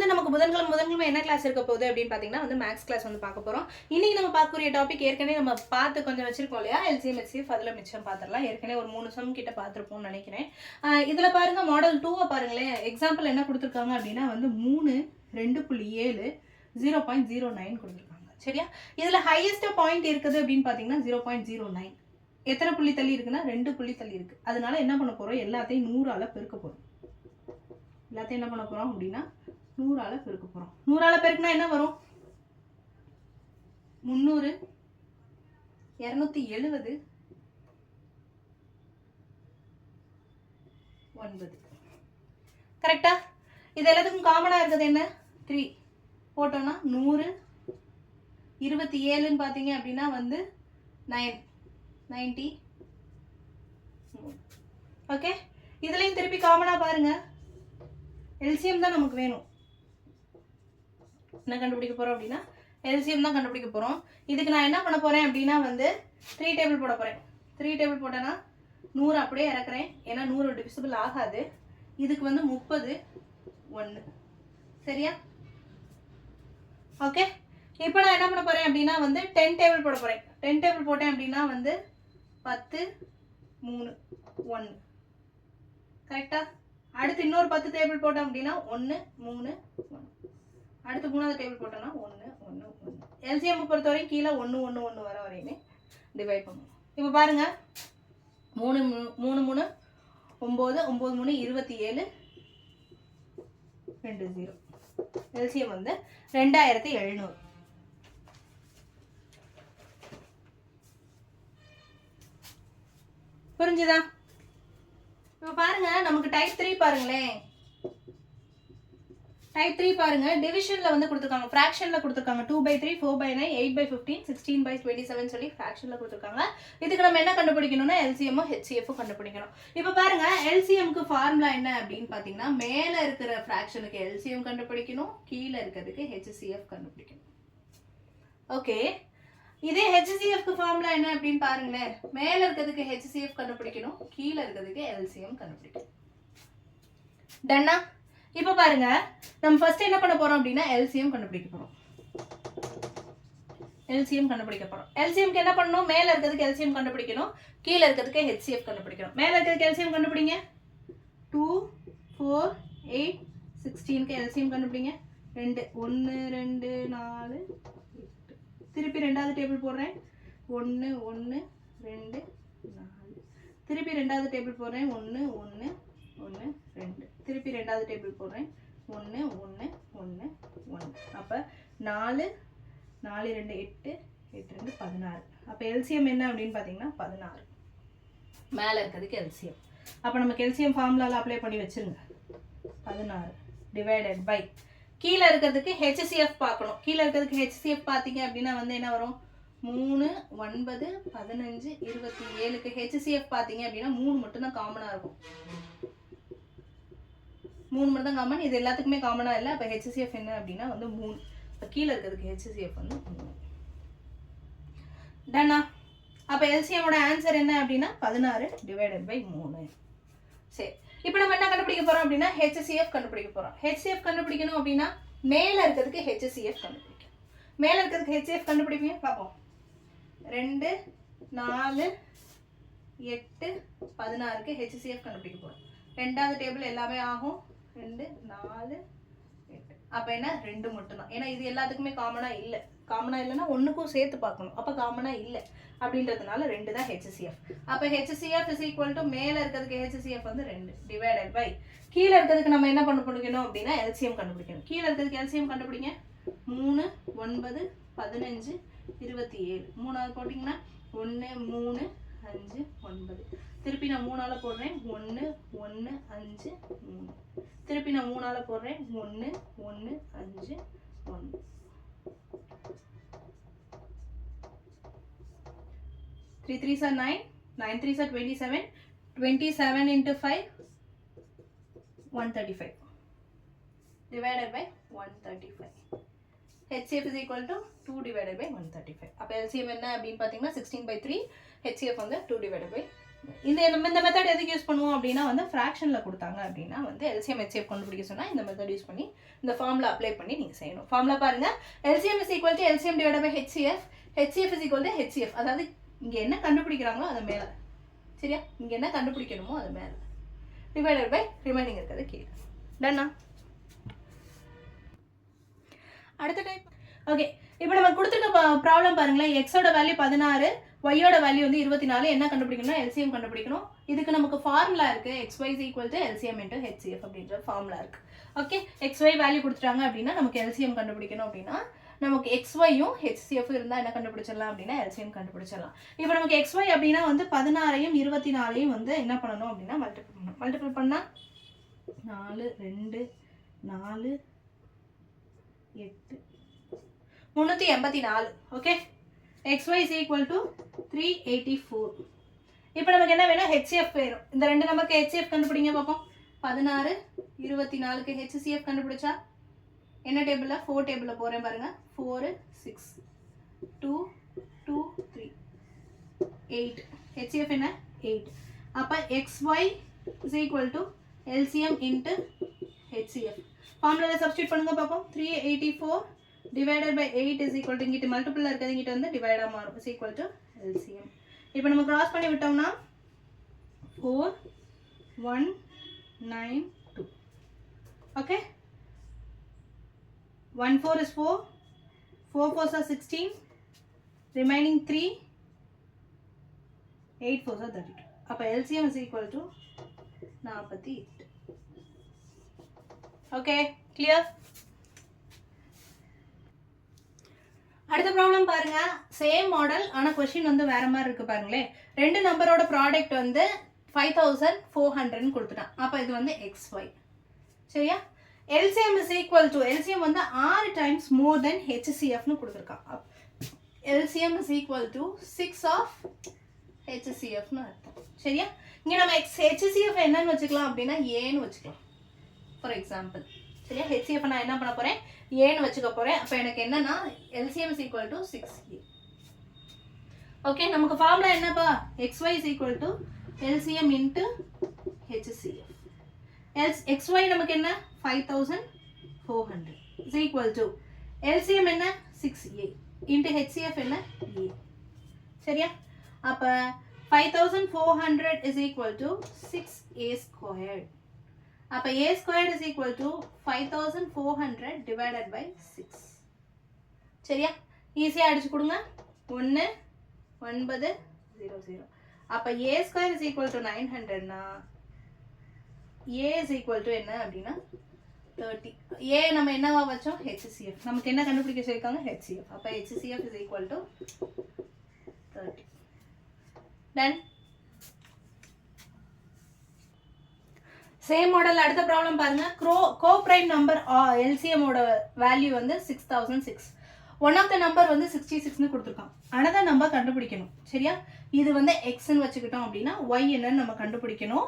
வந்து நமக்கு புதன்கிழமை என்ன கிளாஸ் இருக்க போகுது அப்படின்னு பார்த்தீங்கன்னா வந்து மேக்ஸ் கிளாஸ் வந்து பார்க்க போகிறோம். இன்னைக்கு நம்ம பார்க்கக்கூடிய டாபிக் ஏற்கனவே நம்ம பார்த்து கொஞ்சம் வச்சிருக்கோம் இல்லையா, எல்சிஎம் HCF, அதில் மிச்சம் பார்த்துடலாம். ஏற்கனவே ஒரு 3 சம் கிட்ட பார்த்துருப்போம்னு நினைக்கிறேன். இதில் பாருங்க மாடல் 2 பாருங்களேன். எக்ஸாம்பிள் என்ன கொடுத்துருக்காங்க அப்படின்னா வந்து 3, 2.7, 0.09 கொடுத்துருக்காங்க. சரியா? இதில் ஹையஸ்ட் பாயிண்ட் இருக்குது அப்படின்னு பார்த்தீங்கன்னா 0.09. எத்தனை புள்ளி தள்ளி இருக்குன்னா 2 புள்ளி தள்ளி இருக்கு. அதனால என்ன பண்ண போறோம், எல்லாத்தையும் 100ஆல பெருக்க போறோம். எல்லாத்தையும் என்ன பண்ண போறோம் அப்படின்னா 100ஆல பெருக்க போறோம். 100ஆல பெருக்கினா என்ன வரும்? 300, 270, 9. கரெக்டா? இது எல்லாத்துக்கும் காமனா இருக்குது என்ன? 3 போட்டோம்னா 100, 27ன்னு பார்த்தீங்க அப்படின்னா வந்து 90. ஓகே, இதுலயும் திருப்பி காமனா பாருங்க, எல்சிஎம் தான் நமக்கு வேணும். என்ன கண்டுபிடிக்க போறோம் அப்படின்னா எல்சிஎம் தான் கண்டுபிடிக்க போறோம். இதுக்கு நான் என்ன பண்ண போறேன் அப்படின்னா வந்து 3 டேபிள் போட போறேன். 3 டேபிள் போட்டேன்னா 100 அப்படியே இறக்குறேன், ஏன்னா 100 டிவிசிபிள் ஆகாது. இதுக்கு வந்து 30, 1. சரியா? ஓகே, இப்போ நான் என்ன பண்ண போறேன் அப்படின்னா வந்து 10 டேபிள் போட போறேன். 10 டேபிள் போட்டேன் அப்படின்னா வந்து 10, 3, 1. கரெக்டா? அடுத்து இன்னொரு 10 டேபிள் போட்டோம் அப்படின்னா 1, 3, 1. அடுத்து 3வது டேபிள் போட்டோம்னா 1, 1, 1. எல்சிஎம் பொறுத்தவரைக்கும் கீழே 1, 1, 1 வர வரையுமே டிவைட் பண்ணுவோம். இப்போ பாருங்க, 3, 3, 3, 9, 9, 3, 27, 2, 0. எல்சிஎம் வந்து 2700. புரிஞ்சுதா? இப்போ பாருங்க, நமக்கு டைப் 3 பாருங்களேன். டைப் 3 பாருங்க, டிவிஷன்ல வந்து கொடுத்துருக்காங்க, ஃபிராக்ஷன்ல கொடுத்துருக்காங்க. 2/3, 4/9, 8/15, 16/27 சொல்லி ஃபிராக்ஷன்ல கொடுத்துருக்காங்க. இதுக்கு நம்ம என்ன கண்டுபிடிக்கணும்னா எல்சிஎம் HCF கண்டுபிடிக்கணும். இப்போ பாருங்க, எல்சிஎம்க்கு ஃபார்முலா என்ன அப்படின்னு பார்த்தீங்கன்னா, மேல இருக்கிற ஃபிராக்ஷனுக்கு எல்சிஎம் கண்டுபிடிக்கணும், கீழே இருக்கிறதுக்கு HCF கண்டுபிடிக்கணும். ஓகே, இதே HCFக்கு ஃபார்முலா என்ன அப்படின்னு பாருங்களேன். மேல இருக்கிறதுக்கு HCF கண்டுபிடிக்கணும், கீழே இருக்கிறதுக்கு எல்சிஎம் கண்டுபிடிக்கணும். டன்னா? இப்போ பாருங்க, நம்ம ஃபர்ஸ்ட் என்ன பண்ண போறோம் அப்படின்னா எல்சிஎம் கண்டுபிடிக்க போறோம். எல்சிஎம் கண்டுபிடிக்க போறோம். எல்சிஎம்க்கு என்ன பண்ணணும்? மேல இருக்கிறதுக்கு எல்சிஎம் கண்டுபிடிக்கணும், கீழே இருக்கிறதுக்கு HCF கண்டுபிடிக்கணும். மேல இருக்கிறதுக்கு எல்சிஎம் கண்டுபிடிங்க. 2, 4, 8, 16க்கு எல்சிஎம் கண்டுபிடிங்க. 2, 1, 2, 4, 8. திருப்பி ரெண்டாவது டேபிள் போடுறேன். 1, 1, 2, 4. திருப்பி ரெண்டாவது டேபிள் போடுறேன். 1, 1, 1, 2. திருப்பி ரெண்டாவது டேபிள் போடுறேன். 1, 1, 1, 1. அப்போ 4, 4, 2, 8, 8, 2, 16. அப்போ எல்சிஎம் என்ன அப்படின்னு பார்த்தீங்கன்னா 16. மேலே இருக்கிறதுக்கு எல்சிஎம். அப்போ நமக்கு எல்சிஎம் ஃபார்முலாவில் அப்ளை பண்ணி வச்சுருங்க. 16 டிவைடட் பை கீழே இருக்கிறதுக்கு HCF பார்க்கணும். கீழே இருக்கிறதுக்கு HCF பார்த்தீங்க அப்படின்னா வந்து என்ன வரும்? 3, 9, 15, 27க்கு HCF பார்த்தீங்க அப்படின்னா 3 மட்டும்தான் காமனாக இருக்கும். 3 மட்டும் தான் காமன். இது எல்லாத்துக்குமே காமனாக இல்லை. அப்போ HCF என்ன அப்படின்னா வந்து 3. இப்போ கீழே இருக்கிறதுக்கு HCF வந்து 3. டன்னா? அப்போ எல்சிஎமோட ஆன்சர் என்ன அப்படின்னா 16 டிவைடட் பை 3. சரி, இப்போ நம்ம என்ன கண்டுபிடிக்க போறோம் அப்படின்னா HCF கண்டுபிடிக்க போறோம். HCF கண்டுபிடிக்கணும் அப்படின்னா மேல இருக்கிறதுக்கு HCF கண்டுபிடிக்கணும். மேல இருக்கிறதுக்கு HCF கண்டுபிடிப்பீங்க பார்ப்போம். 2, 4, 8, 16க்கு HCF கண்டுபிடிக்க போறோம். ரெண்டாவது டேபிள் எல்லாமே ஆகும். 2, 4, 8. அப்ப என்ன? 2 மட்டும்தான். ஏன்னா இது எல்லாத்துக்குமே காமனா இல்லை. காமனா இல்லைன்னா ஒன்றுக்கும் சேர்த்து பார்க்கணும். அப்போ காமனா இல்லை அப்படின்றதுனால 2 தான் HCF. அப்போ HCF இஸ் ஈக்குவல் டு மேலே இருக்கிறதுக்கு HCF வந்து 2 டிவைடட் பை கீழே இருக்கிறதுக்கு நம்ம என்ன கண்டுபிடிக்கணும் அப்படின்னா எல்சிஎம் கண்டுபிடிக்கணும். கீழே இருக்கிறதுக்கு எல்சிஎம் கண்டுபிடிங்க. 3, 9, 15, 27. 3வது போட்டிங்கன்னா 1, 3, 5, 9. திருப்பி நான் 3ஆல போடுறேன். 1, 1, 5, 3. திருப்பி நான் 3ஆல போடுறேன். 1, 1, 5, 1. 3 3s are 9, 9 3s are 27, 27 into 5, 135 divided by 135. HCF is equal to 2 divided by 135. அப்போ LCM என்ன அப்படின்னு பார்த்தீங்கன்னா 16/3, HCF வந்து 2 divided by இந்த மெத்தட் எதுக்கு யூஸ் பண்ணுவோம் அப்படின்னா வந்து ஃப்ராக்ஷனில் கொடுத்தாங்க அப்படின்னா வந்து எல்சிஎம் ஹெச்சிஎஃப் கண்டுபிடிக்க சொன்னால் இந்த மெத்தட் யூஸ் பண்ணி இந்த ஃபார்முலா அப்ளை பண்ணி நீங்கள் செய்யணும். ஃபார்முலா பாருங்கள், LCM is equal to LCM divided by HCF, HCF is equal to HCF. அதாவது இங்கே என்ன கண்டுபிடிக்கிறாங்களோ அது மேலே, சரியா, இங்கே என்ன கண்டுபிடிக்கணுமோ அது மேலே, டிவைடட் பை ரிமைனிங் இருக்கிறது கீழே. டன்னா? அடுத்த டைப். ஓகே, இப்போ நம்ம கொடுத்துருக்க ப்ராப்ளம் பாருங்களேன். எக்ஸோட வேல்யூ 16, ஒய்யோட வேல்யூ வந்து 24. என்ன கண்டுபிடிக்கணும்னா எல்சிஎம் கண்டுபிடிக்கணும். இதுக்கு நமக்கு ஃபார்முலா இருக்குது, XY is equal to LCM into HCF அப்படின்ற ஃபார்முலா இருக்குது. ஓகே, XY வேல்யூ கொடுத்துட்டாங்க அப்படின்னா நமக்கு எல்சிஎம் கண்டுபிடிக்கணும் அப்படின்னா நமக்கு XYயும் HCF இருந்தால் என்ன கண்டுபிடிச்சிடலாம் அப்படின்னா எல்சிஎம் கண்டுபிடிச்சிடலாம். இப்போ நமக்கு XY அப்படின்னா வந்து 16ஐயும் 24ஐயும் வந்து என்ன பண்ணணும் அப்படின்னா மல்டிபிள் பண்ணணும். மல்டிபிள் பண்ணால் 4 2 4 8 384. Okay, XY is equal to 384. இப்போ நமக்கு என்ன வேணும்? HCF வேணும். இந்த ரெண்டு நம்பருக்கு HCF கண்டுபிடிங்க பார்ப்போம். 16 24க்கு HCF கண்டுபிடிச்சா என்ன டேபிளில்? 4 டேபிளில் போகிறேன் பாருங்கள். 4 6 2 2 3 8. HCF என்ன? 8. அப்போ XY is equal to LCM into HCF. ஃபார்முலாவில் சப்ஸ்டியூட் பண்ணுங்க பார்ப்போம். 384 divided by 8 is equal to இங்கிட்டு மல்டிபிள் இருக்கிறது இங்கிட்டு வந்து டிவைடாக மாறும். is equal to LCM. இப்போ நம்ம கிராஸ் பண்ணி விட்டோம்னா 4 1 9 2. Okay, 1 4 is 4, 4 4s are 16, remaining 3, 8 4s are 32. அப்போ LCM is equal to 48. Okay, clear? அடுத்த ப்ராப்ளம் பாருங்க, சேம் மாடல் ஆனால் கொஸ்டின் வந்து வேற மாதிரி இருக்கு பாருங்களேன். ரெண்டு நம்பரோட ப்ராடக்ட் வந்து 5400 கொடுத்துட்டான். அப்போ இது வந்து XY, சரியா? LCM is equal to, LCM வந்து 6 times more than HCFனு கொடுத்துருக்கான். LCM is equal to 6 of HCFனு அர்த்தம், சரியா? இங்கே நம்ம HCF என்னன்னு வச்சுக்கலாம் அப்படின்னா ஏன்னு வச்சுக்கலாம் ஃபார் எக்ஸாம்பிள், சரியா? HCF நான் என்ன பண்ண போகிறேன்? ஏன்னு வச்சுக்க போகிறேன். அப்போ எனக்கு என்னன்னா LCM is equal to 6A. Okay, நமக்கு ஃபார்முலா என்னப்பா? XY is equal to LCM into HCF. XY நமக்கு என்ன? 5400 is equal to LCM என்ன? 6A into HCF என்ன? A, சரியா? அப்போ 5400 is equal to 6A squared. அப்போ A squared is equal to 5400 divided by 6. சரியா? ஈஸியாக அடிச்சு கொடுங்க. 1 9 0 0. அப்போ A square is equal to 900னா A is equal to என்ன அப்படின்னா 30. A நம்ம என்னவா வச்சோம்? HCF. நமக்கு என்ன கண்டுபிடிக்க சொல்லியிருக்காங்க? HCF. அப்போ HCF is equal to 30. Done. Same model. அடுத்த ப்ராப்ளம் பாருங்க. கோப்ரைம் நம்பர் LCM ஓட வேல்யூ வந்து 6006. ஒன் ஆஃப் த நம்பர் வந்து 66னு கொடுத்துருக்கான். அனதர் நம்பர் கண்டுபிடிக்கணும், சரியா? இது வந்து எக்ஸ்ன்னு வச்சுக்கிட்டோம் அப்படின்னா ஒய் என்னன்னு நம்ம கண்டுபிடிக்கணும்.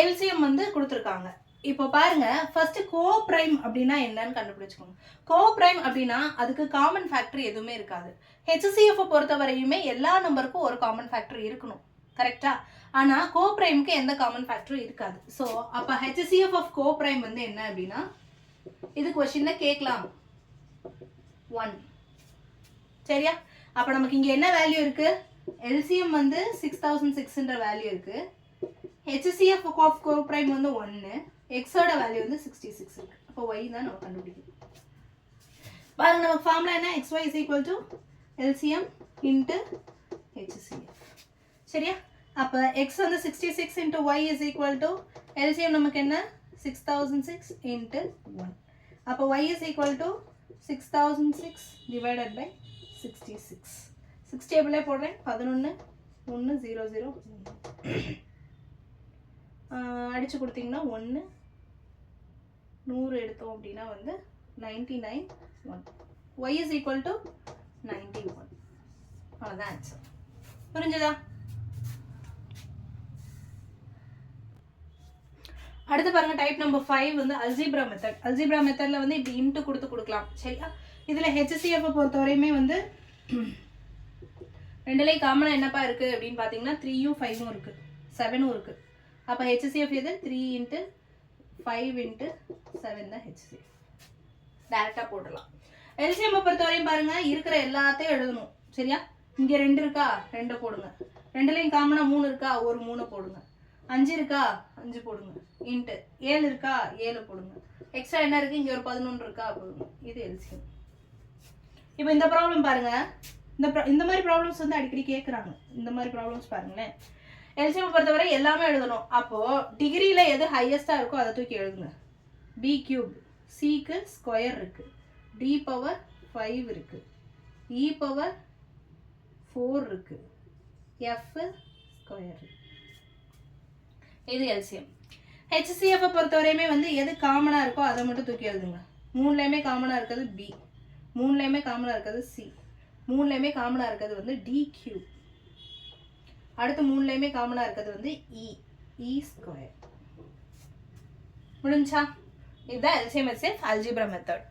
LCM வந்து கொடுத்துருக்காங்க. இப்போ பாருங்க, ஃபர்ஸ்ட் கோப்ரைம் அப்படின்னா என்னன்னு கண்டுபிடிச்சுக்கோங்க. கோப்ரைம் அப்படின்னா அதுக்கு காமன் ஃபேக்டர் எதுவுமே இருக்காது. HCF பொறுத்த வரையுமே எல்லா நம்பருக்கும் ஒரு காமன் ஃபேக்டர் இருக்கணும், கரெக்டா? ஆனால் கோப்ரைமுக்கு எந்த காமன் ஃபேக்டரும் இருக்காது. ஸோ அப்போ HCF ஆஃப் கோப்ரைம் வந்து என்ன அப்படின்னா இது கொஸ்டினில் கேட்கலாம் 1, சரியா? அப்போ நமக்கு இங்கே என்ன வேல்யூ இருக்குது? LCM வந்து 6006ன்ற வேல்யூ இருக்குது. HCF ஆஃப் கோப்ரைம் வந்து 1, எக்ஸோட வேல்யூ வந்து 66 இருக்கு. அப்போ ஒய் தான் நம்ம கண்டுபிடிக்கணும். பாருங்க, நமக்கு ஃபார்முலா என்ன? XY is equal to LCM into HCF, சரியா? அப்போ x வந்து 66 into y is equal to LCM நமக்கு என்ன? 6006 into 1. அப்போ y is equal to 6006 divided by 66. 6 டேபிளே போடுறேன். 11 1 0 0 அடிச்சு கொடுத்தீங்கன்னா 1 100 எடுத்தோம் அப்படின்னா வந்து 99 1. y is equal to 91. அவ்வளோதான் ஆன்சர். புரிஞ்சுதா? அடுத்து பாருங்க, டைப் நம்பர் 5 வந்து அல்ஜிப்ரா மெத்தட். அல்ஜிப்ரா மெத்தடில் வந்து இப்படி இன்ட்டு கொடுக்கலாம், சரியா? இதில் HCF பொறுத்தவரையுமே வந்து ரெண்டுலேயும் காமனாக என்னப்பா இருக்குது அப்படின்னு பார்த்தீங்கன்னா 3யும் 5ம் இருக்குது. 7ம் இருக்குது. அப்போ HCF எது 3 × 5 × 7 தான் HCF. டேரெக்டாக போடலாம். LCM பொறுத்தவரையும் பாருங்கள், இருக்கிற எல்லாத்தையும் எழுதணும். சரியா? இங்கே 2 இருக்கா, 2 போடுங்க. 2லையும் காமனாக 3 இருக்கா, ஒரு 3 போடுங்க. 5 இருக்கா, 5 போடுங்க. இன்ட்டு 7 இருக்கா, 7 போடுங்க. எக்ஸ்ட்ரா என்ன இருக்குது, இங்கே ஒரு 11 இருக்கா போடுங்க. இது LCM. இப்போ இந்த ப்ராப்ளம் பாருங்கள், இந்த மாதிரி ப்ராப்ளம்ஸ் வந்து அடிக்கடி கேட்குறாங்க. இந்த மாதிரி ப்ராப்ளம்ஸ் பாருங்களேன். LCM பொறுத்தவரை எல்லாமே எழுதணும். அப்போது டிகிரியில் எது ஹையஸ்ட்டாக இருக்கோ அதை தூக்கி எழுதுங்க. B³ Cக்கு ஸ்கொயர் இருக்குது, D⁴ இருக்குது, E⁴ இருக்குது, F ஸ்கொயர். இது LCM. HCF பொறுத்தவரையுமே வந்து எது காமனாக இருக்கோ அதை மட்டும் தூக்கி எழுதுங்க. 3லையுமே காமனாக இருக்கிறது B, 3லையுமே காமனாக இருக்கிறது C, 3லையுமே காமனாக இருக்கிறது வந்து D³. அடுத்து 3லையுமே காமனாக இருக்கிறது வந்து E². முடிஞ்சா? இதுதான் LCM HCF அல்ஜிப்ரா மெத்தட்.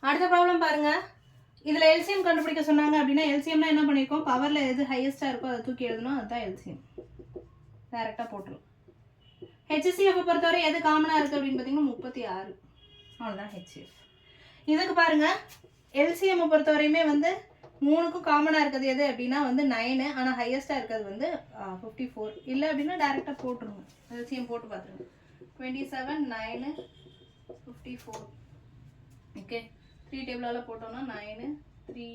அடுத்த ப்ராப்ளம் பாருங்க. இதில் LCM கண்டுபிடிக்க சொன்னாங்க அப்படின்னா LCMனா என்ன பண்ணியிருக்கோம், பவரில் எது ஹையஸ்ட்டாக இருக்கோ அதை தூக்கி எழுதணும். அதுதான் LCM. டேரெக்டாக போட்டுரும். HCF பொறுத்தவரை எது காமனாக இருக்குது அப்படின்னு பார்த்தீங்கன்னா 36. அவ்வளோதான் HCF. இதுக்கு பாருங்க, LCM பொறுத்தவரையுமே வந்து 3க்கும் காமனாக இருக்கிறது எது அப்படின்னா வந்து 9, ஆனால் ஹையஸ்ட்டாக இருக்கிறது வந்து 54. இல்லை அப்படின்னா டேரெக்டாக போட்டுருங்க. LCM போட்டு பார்த்துருங்க. 27, 9, 54. ஓகே, 3 டேபிளால் போட்டோம்னா 9, 3,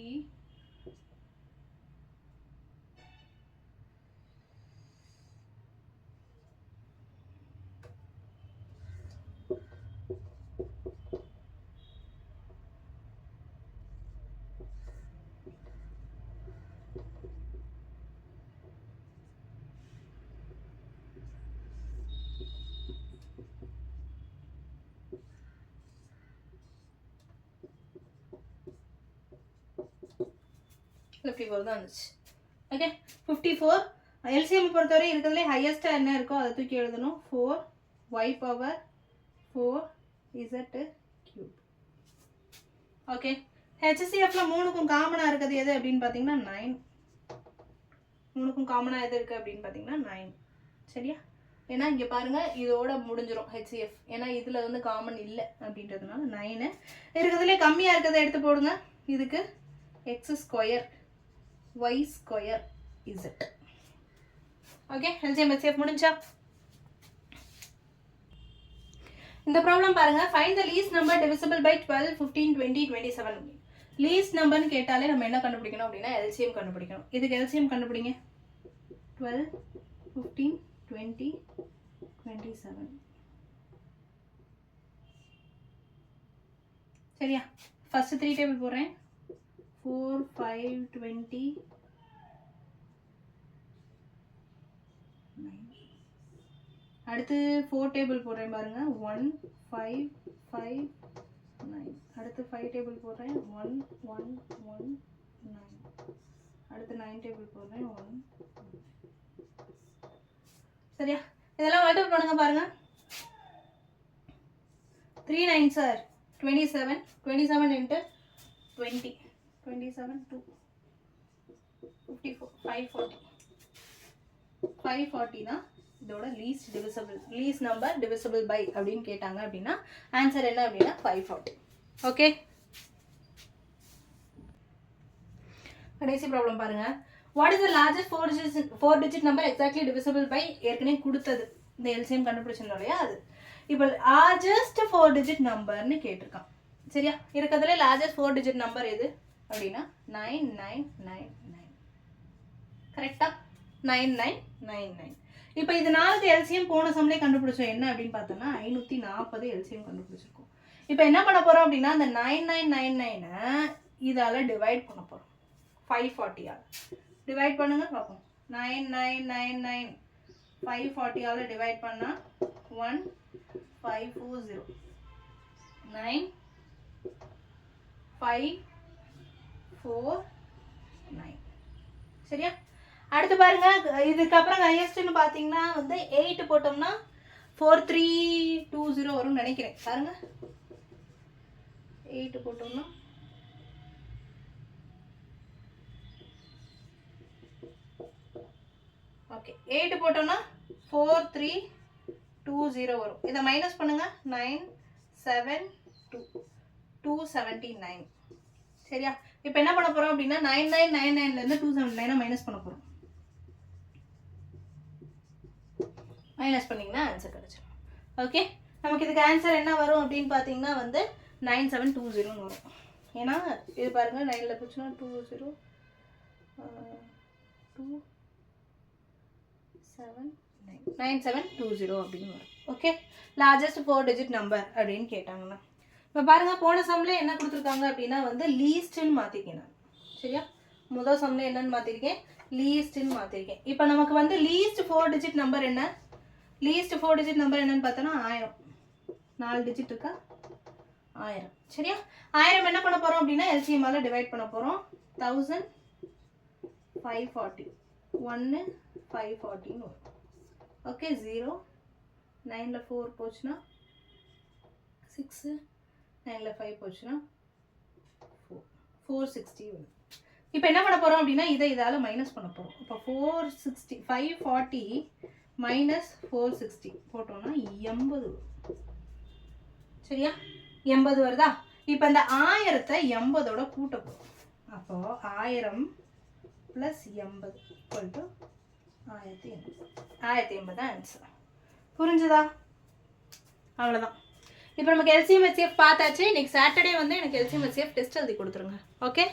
தான் வந்துச்சு. ஓகே, 54. LCM பொறுத்தவரை இருக்கிறதுலே ஹையஸ்ட்டாக என்ன இருக்கோ அதை தூக்கி எழுதணும். 4y⁴ 4z³. ஓகே, HCFல 3க்கும் காமனாக இருக்கிறது எது அப்படின்னு பார்த்தீங்கன்னா 9. 3க்கும் காமனாக எது இருக்குது அப்படின்னு பார்த்தீங்கன்னா 9. சரியா? ஏன்னா இங்கே பாருங்கள், இதோட முடிஞ்சிடும் HCF. ஏன்னா இதில் வந்து காமன் இல்லை அப்படின்றதுனால 9. இருக்கிறதுலே கம்மியாக இருக்கிறத எடுத்து போடுங்க. இதுக்கு x² y² z. Okay, LCM HCF முடிஞ்சா? இந்த ப்ராப்ளம் பாருங்க. Find the least number divisible by 12, 15, 20, 27. Least நம்பர்னு கேட்டாலே நம்ம என்ன கண்டுபிடிக்கணும் அப்படின்னா LCM கண்டுபிடிக்கணும். இதுக்கு LCM கண்டுபிடிங்க. 12, 15, 20, 27. சரியா? ஃபர்ஸ்ட் 3 டேபிள் போடுறேன். 4, 5, 20, 9. அடுத்து 4 டேபிள் போடுறேன் பாருங்க. 1, 5, 5, 9. அடுத்து 5 டேபிள் போடுறேன். 1, 1, 1, 9. அடுத்து 9 டேபிள் போடுறேன். 1. சரியா? இதெல்லாம் மல்டிபிள் பண்ணுங்க பாருங்க. 3 9 சார் 27. 27 into 20. 27 2 54. 540. 540 தான் இதோட லீஸ்ட் நம்பர் டிவிசிபிள் பை அப்படின்னு கேட்டாங்க அப்படின்னா ஆன்சர் என்ன அப்படின்னா 540. ஓகே, கடைசி ப்ராப்ளம் பாருங்க. What is the largest 4 digit number exactly divisible by ஏற்கனவே கொடுத்தது இந்த LCM கண்டுபிடிச்சிருந்தோம் இல்லையா, அது இப்போ லார்ஜஸ்ட் 4 digit நம்பர்னு கேட்டிருக்கான். சரியா? இருக்கிறதுல லார்ஜஸ்ட் 4 digit நம்பர் எது அப்படின்னா 9999. கரெக்டா? 9999. இப்போ இது 4க்கு LCM போன சம்லேயே கண்டுபிடிச்சோம். என்ன அப்படின்னு பார்த்தோம்னா 540 LCM கண்டுபிடிச்சிருக்கோம். இப்போ என்ன பண்ண போகிறோம் அப்படின்னா அந்த 9999 இதால் டிவைட் பண்ண போகிறோம். 540ஆல் டிவைட் பண்ணுங்க பார்ப்போம். 9999 540ஆல் டிவைட் பண்ணால் 1540. 9549. சரியா? அடுத்து பாருங்க, இதுக்கப்புறம் ஹையஸ்ட்னு பார்த்தீங்கன்னா வந்து 8 போட்டோம்னா 4320 வரும்னு நினைக்கிறேன். பாருங்க, 8 போட்டோம்னா ஓகே 8 போட்டோம்னா 4320 வரும். இதை மைனஸ் பண்ணுங்க. 972 279. சரியா? இப்போ என்ன பண்ண போறோம் அப்படின்னா 9999 இருந்து 279 மைனஸ் பண்ண போறோம். மைனஸ் பண்ணிங்கன்னா ஆன்சர் கிடைச்சிடும். ஓகே, நமக்கு இதுக்கு ஆன்சர் என்ன வரும் அப்படின்னு பார்த்தீங்கன்னா வந்து 9720 வரும். ஏன்னா இது பாருங்க 9ல் போச்சுன்னா 20 9720 அப்படின்னு வரும். ஓகே, லார்ஜஸ்ட் 4 டிஜிட் நம்பர் அப்படின்னு கேட்டாங்கன்னா இப்போ பாருங்க போன சம்ல என்ன கொடுத்துருக்காங்க அப்படின்னா வந்து லீஸ்ட்னு மாற்றிருக்கேன் நான். சரியா? முதல் சம்ல என்னன்னு மாற்றிருக்கேன், லீஸ்ட்னு மாற்றிருக்கேன். இப்போ நமக்கு வந்து லீஸ்ட் 4 டிஜிட் நம்பர் என்ன, லீஸ்ட் 4 டிஜிட் நம்பர் என்னன்னு பார்த்தோன்னா 1000. 4 டிஜிட் இருக்கா, 1000. சரியா? 1000 என்ன பண்ண போகிறோம் அப்படின்னா எல்சிஎம்மால் டிவைட் பண்ண போகிறோம். 1540 1 540 வரும். ஓகே, 0 9ல் 4 போச்சுன்னா 6 9ல் 5 போச்சுன்னா 460 வரும். இப்போ என்ன பண்ண போகிறோம் அப்படின்னா இதால் மைனஸ் பண்ண போகிறோம். இப்போ 460 540 மைனஸ் 460 போட்டோம்னா 80 வரும். சரியா? 80 வருதா? இப்போ இந்த 1000த்தை 80ஓட கூட்ட போகிறோம். அப்போ 1000 + 80 = 1080 தான் ஆன்சர். புரிஞ்சுதா? அவ்வளோதான். இப்போ நமக்கு எல்சிஎம் ஹெச்சிஎஃப் பார்த்தாச்சு. இன்னைக்கு சாட்டர்டே வந்து எனக்கு எல்சிஎம் ஹெச்சிஎஃப் டெஸ்ட் எழுதி கொடுத்துருங்க. ஓகே.